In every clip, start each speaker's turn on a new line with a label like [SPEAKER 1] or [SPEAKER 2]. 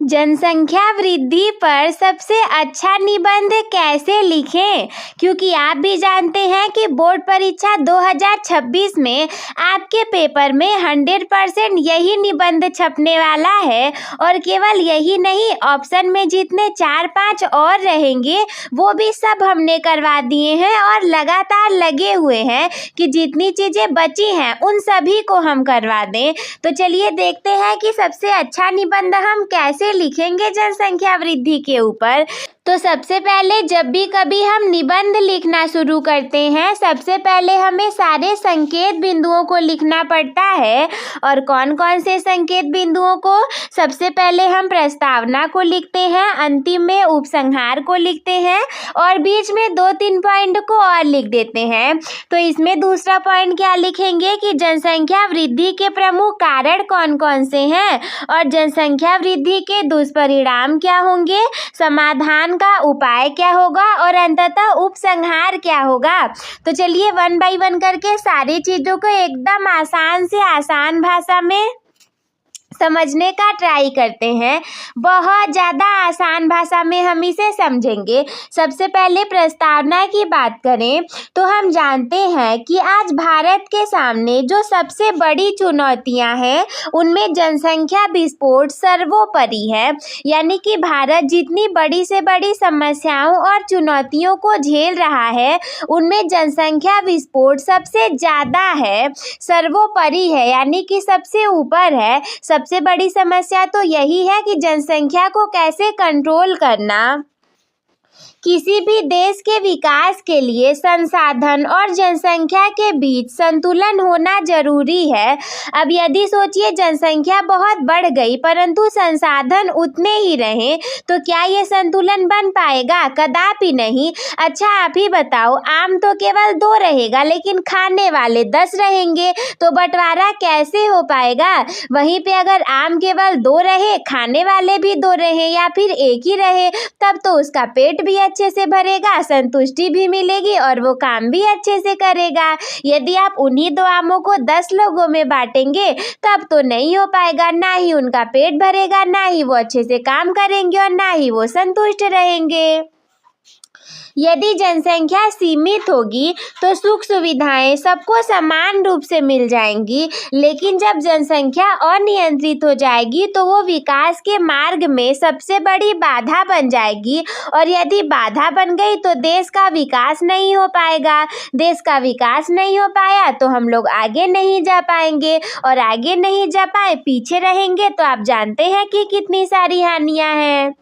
[SPEAKER 1] जनसंख्या वृद्धि पर सबसे अच्छा निबंध कैसे लिखें? क्योंकि आप भी जानते हैं कि बोर्ड परीक्षा 2026 में आपके पेपर में 100% यही निबंध छपने वाला है। और केवल यही नहीं, ऑप्शन में जितने 4-5 और रहेंगे वो भी सब हमने करवा दिए हैं और लगातार लगे हुए हैं कि जितनी चीज़ें बची हैं उन सभी को हम करवा दें। तो चलिए देखते हैं कि सबसे अच्छा निबंध हम कैसे लिखेंगे जनसंख्या वृद्धि के ऊपर। तो सबसे पहले जब भी कभी हम निबंध लिखना शुरू करते हैं, सबसे पहले हमें सारे संकेत बिंदुओं को लिखना पड़ता है। और कौन कौन से संकेत बिंदुओं को? सबसे पहले हम प्रस्तावना को लिखते हैं, अंतिम में उपसंहार को लिखते हैं और बीच में 2-3 पॉइंट को और लिख देते हैं। तो इसमें दूसरा पॉइंट क्या लिखेंगे कि जनसंख्या वृद्धि के प्रमुख कारण कौन कौन से हैं और जनसंख्या वृद्धि के दुष्परिणाम क्या होंगे, समाधान का उपाय क्या होगा और अंततः उपसंहार क्या होगा। तो चलिए 1 बाय 1 करके सारी चीजों को एकदम आसान से आसान भाषा में समझने का ट्राई करते हैं। बहुत ज़्यादा आसान भाषा में हम इसे समझेंगे। सबसे पहले प्रस्तावना की बात करें तो हम जानते हैं कि आज भारत के सामने जो सबसे बड़ी चुनौतियां हैं उनमें जनसंख्या विस्फोट सर्वोपरि है। यानी कि भारत जितनी बड़ी से बड़ी समस्याओं और चुनौतियों को झेल रहा है उनमें जनसंख्या विस्फोट सबसे ज़्यादा है, सर्वोपरि है, यानी कि सबसे ऊपर है। सबसे बड़ी समस्या तो यही है कि जनसंख्या को कैसे कंट्रोल करना। किसी भी देश के विकास के लिए संसाधन और जनसंख्या के बीच संतुलन होना जरूरी है। अब यदि सोचिए जनसंख्या बहुत बढ़ गई परंतु संसाधन उतने ही रहे तो क्या ये संतुलन बन पाएगा? कदापि नहीं। अच्छा आप ही बताओ, आम तो केवल 2 रहेगा लेकिन खाने वाले 10 रहेंगे तो बंटवारा कैसे हो पाएगा? वहीं पे अगर आम केवल 2 रहे, खाने वाले भी 2 रहे या फिर 1 ही रहे, तब तो उसका पेट भी अच्छे से भरेगा, संतुष्टि भी मिलेगी और वो काम भी अच्छे से करेगा। यदि आप उन्हीं 2 आमों को 10 लोगों में बांटेंगे तब तो नहीं हो पाएगा, ना ही उनका पेट भरेगा, ना ही वो अच्छे से काम करेंगे और ना ही वो संतुष्ट रहेंगे। यदि जनसंख्या सीमित होगी तो सुख सुविधाएं सबको समान रूप से मिल जाएंगी, लेकिन जब जनसंख्या अनियंत्रित हो जाएगी तो वो विकास के मार्ग में सबसे बड़ी बाधा बन जाएगी। और यदि बाधा बन गई तो देश का विकास नहीं हो पाएगा। देश का विकास नहीं हो पाया तो हम लोग आगे नहीं जा पाएंगे और आगे नहीं जा पाए, पीछे रहेंगे तो आप जानते हैं कि कितनी सारी हानियां हैं।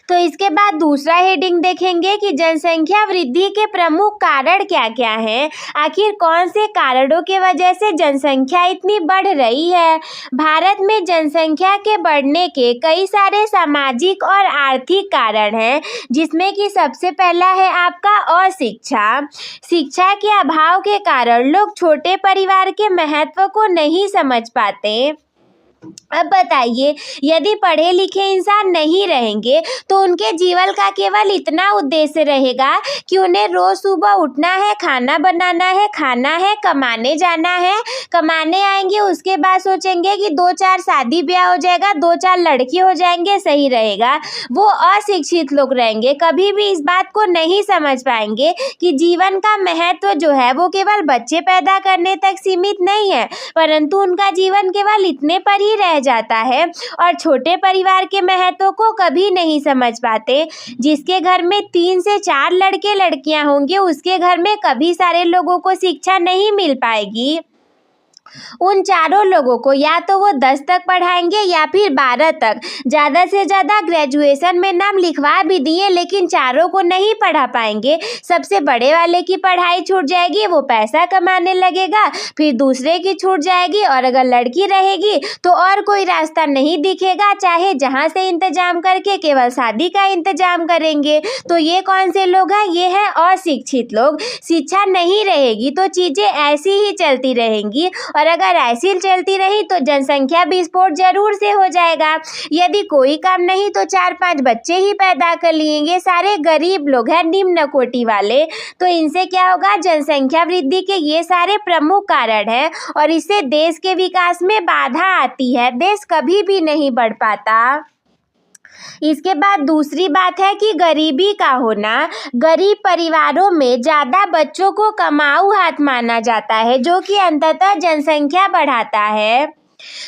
[SPEAKER 1] तो इसके बाद दूसरा हेडिंग देखेंगे कि जनसंख्या वृद्धि के प्रमुख कारण क्या क्या हैं। आखिर कौन से कारणों के वजह से जनसंख्या इतनी बढ़ रही है। भारत में जनसंख्या के बढ़ने के कई सारे सामाजिक और आर्थिक कारण हैं, जिसमें कि सबसे पहला है आपका अशिक्षा। शिक्षा के अभाव के कारण लोग छोटे परिवार के महत्व को नहीं समझ पाते। अब बताइए, यदि पढ़े लिखे इंसान नहीं रहेंगे तो उनके जीवन का केवल इतना उद्देश्य रहेगा कि उन्हें रोज सुबह उठना है, खाना बनाना है, खाना है, कमाने जाना है। कमाने आएंगे उसके बाद सोचेंगे कि 2-4 शादी ब्याह हो जाएगा, 2-4 लड़के हो जाएंगे, सही रहेगा। वो अशिक्षित लोग रहेंगे, कभी भी इस बात को नहीं समझ पाएंगे कि जीवन का महत्व जो है वो केवल बच्चे पैदा करने तक सीमित नहीं है, परंतु उनका जीवन केवल इतने पर ही रह जाता है और छोटे परिवार के महत्व को कभी नहीं समझ पाते। जिसके घर में 3 से 4 लड़के लड़कियां होंगे उसके घर में कभी सारे लोगों को शिक्षा नहीं मिल पाएगी। उन चारों लोगों को या तो वो 10 तक पढ़ाएंगे या फिर 12 तक, ज़्यादा से ज़्यादा ग्रेजुएशन में नाम लिखवा भी दिए लेकिन चारों को नहीं पढ़ा पाएंगे। सबसे बड़े वाले की पढ़ाई छूट जाएगी, वो पैसा कमाने लगेगा, फिर दूसरे की छूट जाएगी और अगर लड़की रहेगी तो और कोई रास्ता नहीं दिखेगा, चाहे जहाँ से इंतजाम करके केवल शादी का इंतजाम करेंगे। तो ये कौन से लोग हैं? ये हैं अशिक्षित लोग। शिक्षा नहीं रहेगी तो चीज़ें ऐसी ही चलती रहेंगी और अगर ऐसी चलती रही तो जनसंख्या विस्फोट जरूर से हो जाएगा। यदि कोई काम नहीं तो 4-5 बच्चे ही पैदा कर लेंगे, सारे गरीब लोग हैं, निम्न कोटि वाले। तो इनसे क्या होगा? जनसंख्या वृद्धि के ये सारे प्रमुख कारण हैं और इससे देश के विकास में बाधा आती है, देश कभी भी नहीं बढ़ पाता। इसके बाद दूसरी बात है कि गरीबी का होना। गरीब परिवारों में ज़्यादा बच्चों को कमाऊ हाथ माना जाता है, जो कि अंततः जनसंख्या बढ़ाता है।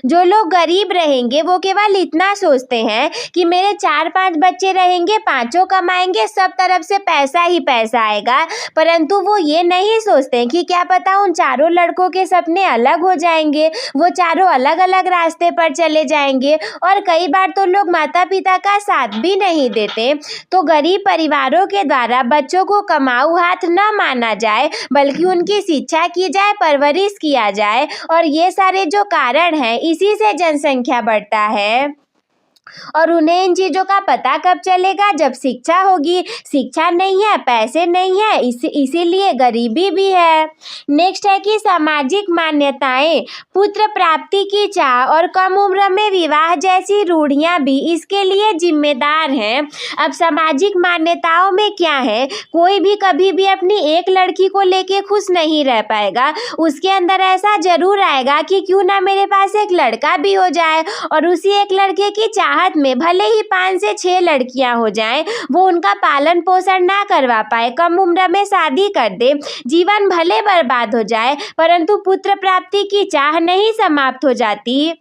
[SPEAKER 1] जो लोग गरीब रहेंगे वो केवल इतना सोचते हैं कि मेरे 4-5 बच्चे रहेंगे, पांचों कमाएंगे, सब तरफ से पैसा ही पैसा आएगा, परंतु वो ये नहीं सोचते कि क्या पता उन चारों लड़कों के सपने अलग हो जाएंगे, वो चारों अलग अलग रास्ते पर चले जाएंगे। और कई बार तो लोग माता पिता का साथ भी नहीं देते। तो गरीब परिवारों के द्वारा बच्चों को कमाऊ हाथ न माना जाए, बल्कि उनकी शिक्षा की जाए, परवरिश किया जाए। और ये सारे जो कारण है, इसी से जनसंख्या बढ़ता है। और उन्हें इन चीज़ों का पता कब चलेगा? जब शिक्षा होगी। शिक्षा नहीं है, पैसे नहीं है, इसीलिए गरीबी भी है। नेक्स्ट है कि सामाजिक मान्यताएं, पुत्र प्राप्ति की चाह और कम उम्र में विवाह जैसी रूढ़ियां भी इसके लिए जिम्मेदार हैं। अब सामाजिक मान्यताओं में क्या है, कोई भी कभी भी अपनी एक लड़की को लेके खुश नहीं रह पाएगा। उसके अंदर ऐसा जरूर आएगा कि क्यों ना मेरे पास एक लड़का भी हो जाए, और उसी एक लड़के की चाहत में भले ही 5 से 6 लड़कियां हो जाएं, वो उनका पालन पोषण ना करवा पाए, कम उम्र में शादी कर दे, जीवन भले बर्बाद हो जाए, परंतु पुत्र प्राप्ति की चाह नहीं समाप्त हो जाती।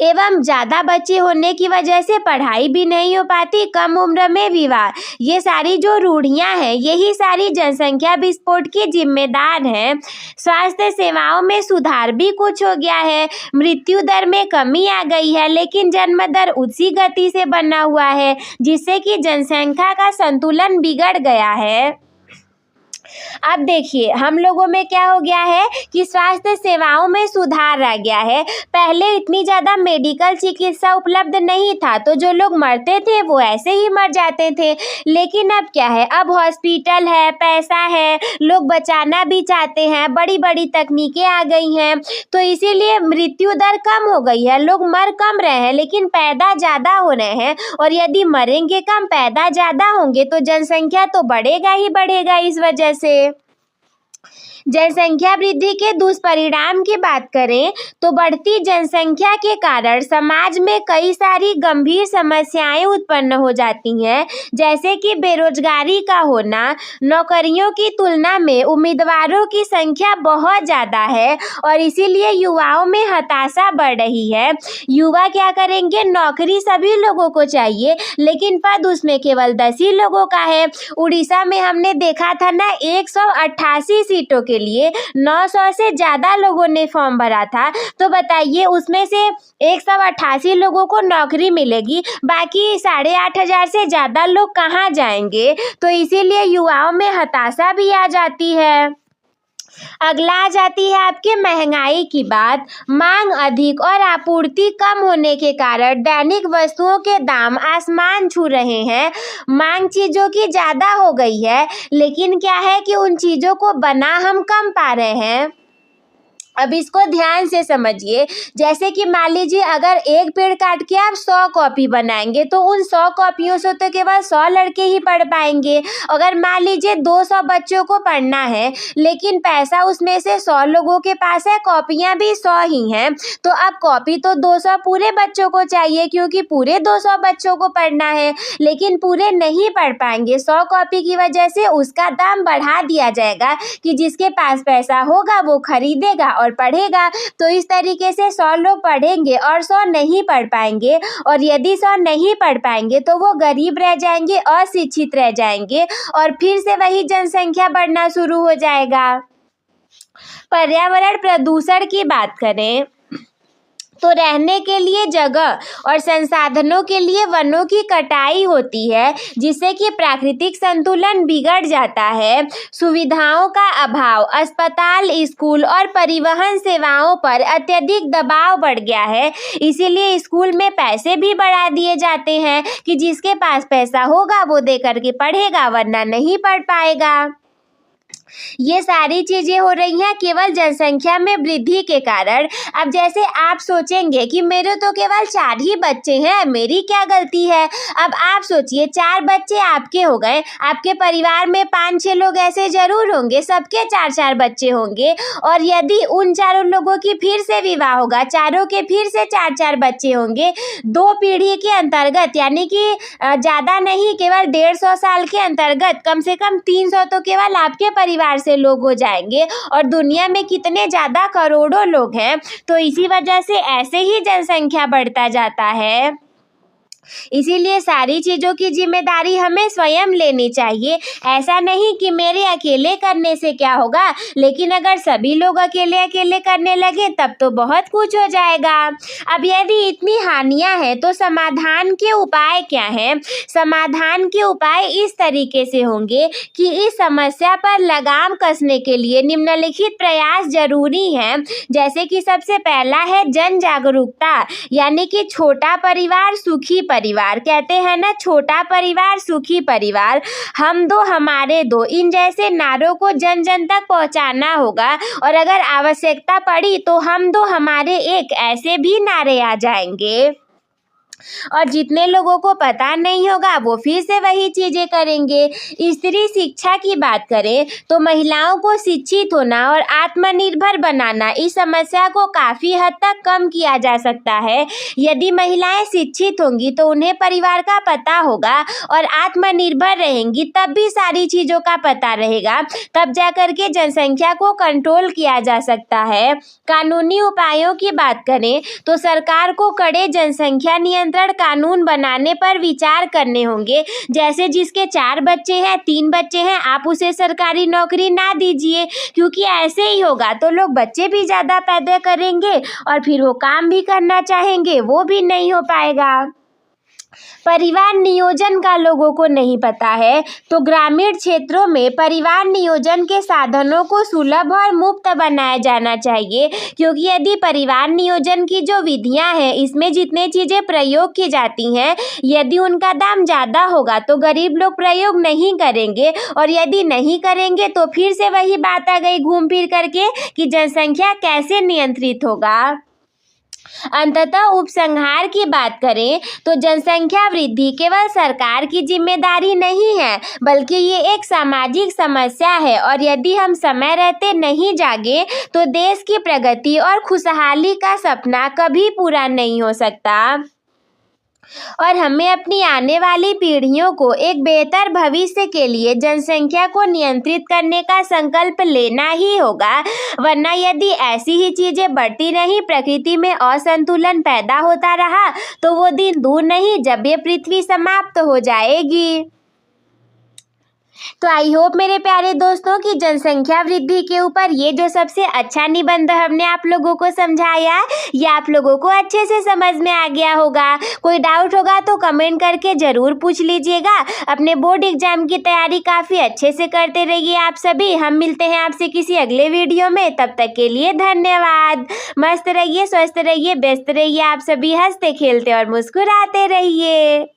[SPEAKER 1] एवं ज़्यादा बच्चे होने की वजह से पढ़ाई भी नहीं हो पाती, कम उम्र में विवाह, ये सारी जो रूढ़ियां हैं, यही सारी जनसंख्या विस्फोट की जिम्मेदार हैं। स्वास्थ्य सेवाओं में सुधार भी कुछ हो गया है, मृत्यु दर में कमी आ गई है, लेकिन जन्म दर उसी गति से बना हुआ है, जिससे कि जनसंख्या का संतुलन बिगड़ गया है। अब देखिए हम लोगों में क्या हो गया है कि स्वास्थ्य सेवाओं में सुधार आ गया है। पहले इतनी ज़्यादा मेडिकल चिकित्सा उपलब्ध नहीं था, तो जो लोग मरते थे वो ऐसे ही मर जाते थे। लेकिन अब क्या है, अब हॉस्पिटल है, पैसा है, लोग बचाना भी चाहते हैं, बड़ी बड़ी तकनीकें आ गई हैं, तो इसीलिए मृत्यु दर कम हो गई है। लोग मर कम रहे हैं, लेकिन पैदा ज़्यादा हो रहे हैं, और यदि मरेंगे कम, पैदा ज़्यादा होंगे, तो जनसंख्या तो बढ़ेगा ही बढ़ेगा। इस वजह से जनसंख्या वृद्धि के दुष्परिणाम की बात करें तो बढ़ती जनसंख्या के कारण समाज में कई सारी गंभीर समस्याएं उत्पन्न हो जाती हैं, जैसे कि बेरोजगारी का होना, नौकरियों की तुलना में उम्मीदवारों की संख्या बहुत ज़्यादा है, और इसीलिए युवाओं में हताशा बढ़ रही है। युवा क्या करेंगे, नौकरी सभी लोगों को चाहिए, लेकिन पद उसमें केवल 10 ही लोगों का है। उड़ीसा में हमने देखा था ना, 188 सीटों के लिए 900 से ज़्यादा लोगों ने फॉर्म भरा था। तो बताइए उसमें से 188 लोगों को नौकरी मिलेगी, बाकी 8,500 से ज़्यादा लोग कहाँ जाएंगे? तो इसीलिए युवाओं में हताशा भी आ जाती है। अगला आ जाती है आपके महंगाई की बात। मांग अधिक और आपूर्ति कम होने के कारण दैनिक वस्तुओं के दाम आसमान छू रहे हैं। मांग चीज़ों की ज़्यादा हो गई है, लेकिन क्या है कि उन चीज़ों को बना हम कम पा रहे हैं। अब इसको ध्यान से समझिए। जैसे कि मान लीजिए अगर एक पेड़ काट के आप 100 कॉपी बनाएंगे, तो उन 100 कॉपियों से तो केवल 100 लड़के ही पढ़ पाएंगे। अगर मान लीजिए 200 बच्चों को पढ़ना है, लेकिन पैसा उसमें से 100 लोगों के पास है, कॉपियाँ भी 100 ही हैं, तो अब कॉपी तो 200 पूरे बच्चों को चाहिए, क्योंकि पूरे 200 बच्चों को पढ़ना है, लेकिन पूरे नहीं पढ़ पाएंगे। 100 कॉपी की वजह से उसका दाम बढ़ा दिया जाएगा कि जिसके पास पैसा होगा वो खरीदेगा और पढ़ेगा। तो इस तरीके से 100 लोग पढ़ेंगे और 100 नहीं पढ़ पाएंगे, और यदि 100 नहीं पढ़ पाएंगे तो वो गरीब रह जाएंगे, अशिक्षित रह जाएंगे, और फिर से वही जनसंख्या बढ़ना शुरू हो जाएगा। पर्यावरण प्रदूषण की बात करें तो रहने के लिए जगह और संसाधनों के लिए वनों की कटाई होती है, जिससे कि प्राकृतिक संतुलन बिगड़ जाता है। सुविधाओं का अभाव, अस्पताल, स्कूल और परिवहन सेवाओं पर अत्यधिक दबाव बढ़ गया है। इसीलिए स्कूल में पैसे भी बढ़ा दिए जाते हैं कि जिसके पास पैसा होगा वो दे करके पढ़ेगा, वरना नहीं पढ़ पाएगा। ये सारी चीजें हो रही हैं केवल जनसंख्या में वृद्धि के कारण। अब जैसे आप सोचेंगे कि मेरे तो केवल 4 ही बच्चे हैं, मेरी क्या गलती है। अब आप सोचिए 4 बच्चे आपके हो गए, आपके परिवार में 5-6 लोग ऐसे जरूर होंगे, सबके 4-4 बच्चे होंगे। और यदि उन चारों लोगों की फिर से विवाह होगा, चारों के फिर से 4-4 बच्चे होंगे, 2 पीढ़ी के अंतर्गत, यानी कि ज़्यादा नहीं, केवल 150 साल के अंतर्गत कम से कम 300 तो केवल आपके परिवार से लोग हो जाएंगे। और दुनिया में कितने ज़्यादा करोड़ों लोग हैं, तो इसी वजह से ऐसे ही जनसंख्या बढ़ता जाता है। इसीलिए सारी चीज़ों की जिम्मेदारी हमें स्वयं लेनी चाहिए। ऐसा नहीं कि मेरे अकेले करने से क्या होगा, लेकिन अगर सभी लोग अकेले अकेले करने लगे तब तो बहुत कुछ हो जाएगा। अब यदि इतनी हानियां हैं तो समाधान के उपाय क्या हैं? समाधान के उपाय इस तरीके से होंगे कि इस समस्या पर लगाम कसने के लिए निम्नलिखित प्रयास जरूरी हैं। जैसे कि सबसे पहला है जन जागरूकता, यानी कि छोटा परिवार सुखी परिवार। कहते हैं ना, छोटा परिवार सुखी परिवार, हम दो हमारे दो, इन जैसे नारों को जन जन तक पहुंचाना होगा। और अगर आवश्यकता पड़ी तो हम दो हमारे एक, ऐसे भी नारे आ जाएंगे। और जितने लोगों को पता नहीं होगा वो फिर से वही चीज़ें करेंगे। स्त्री शिक्षा की बात करें तो महिलाओं को शिक्षित होना और आत्मनिर्भर बनाना, इस समस्या को काफ़ी हद तक कम किया जा सकता है। यदि महिलाएं शिक्षित होंगी तो उन्हें परिवार का पता होगा और आत्मनिर्भर रहेंगी, तब भी सारी चीज़ों का पता रहेगा, तब जा कर के जनसंख्या को कंट्रोल किया जा सकता है। कानूनी उपायों की बात करें तो सरकार को कड़े जनसंख्या नियंत्रण कानून बनाने पर विचार करने होंगे। जैसे जिसके 4 बच्चे हैं, 3 बच्चे हैं, आप उसे सरकारी नौकरी ना दीजिए, क्योंकि ऐसे ही होगा तो लोग बच्चे भी ज़्यादा पैदा करेंगे और फिर वो काम भी करना चाहेंगे, वो भी नहीं हो पाएगा। परिवार नियोजन का लोगों को नहीं पता है, तो ग्रामीण क्षेत्रों में परिवार नियोजन के साधनों को सुलभ और मुफ्त बनाया जाना चाहिए। क्योंकि यदि परिवार नियोजन की जो विधियां हैं, इसमें जितने चीज़ें प्रयोग की जाती हैं, यदि उनका दाम ज़्यादा होगा तो गरीब लोग प्रयोग नहीं करेंगे। और यदि नहीं करेंगे तो फिर से वही बात आ गई घूम फिर करके कि जनसंख्या कैसे नियंत्रित होगा। अंततः उपसंहार की बात करें तो जनसंख्या वृद्धि केवल सरकार की जिम्मेदारी नहीं है, बल्कि ये एक सामाजिक समस्या है। और यदि हम समय रहते नहीं जागे तो देश की प्रगति और खुशहाली का सपना कभी पूरा नहीं हो सकता। और हमें अपनी आने वाली पीढ़ियों को एक बेहतर भविष्य के लिए जनसंख्या को नियंत्रित करने का संकल्प लेना ही होगा। वरना यदि ऐसी ही चीज़ें बढ़ती रही, प्रकृति में असंतुलन पैदा होता रहा, तो वो दिन दूर नहीं जब ये पृथ्वी समाप्त हो जाएगी। तो आई होप मेरे प्यारे दोस्तों की जनसंख्या वृद्धि के ऊपर ये जो सबसे अच्छा निबंध हमने आप लोगों को समझाया, ये आप लोगों को अच्छे से समझ में आ गया होगा। कोई डाउट होगा तो कमेंट करके ज़रूर पूछ लीजिएगा। अपने बोर्ड एग्जाम की तैयारी काफ़ी अच्छे से करते रहिए आप सभी। हम मिलते हैं आपसे किसी अगले वीडियो में, तब तक के लिए धन्यवाद। मस्त रहिए, स्वस्थ रहिए, व्यस्त रहिए आप सभी, हंसते खेलते और मुस्कुराते रहिए।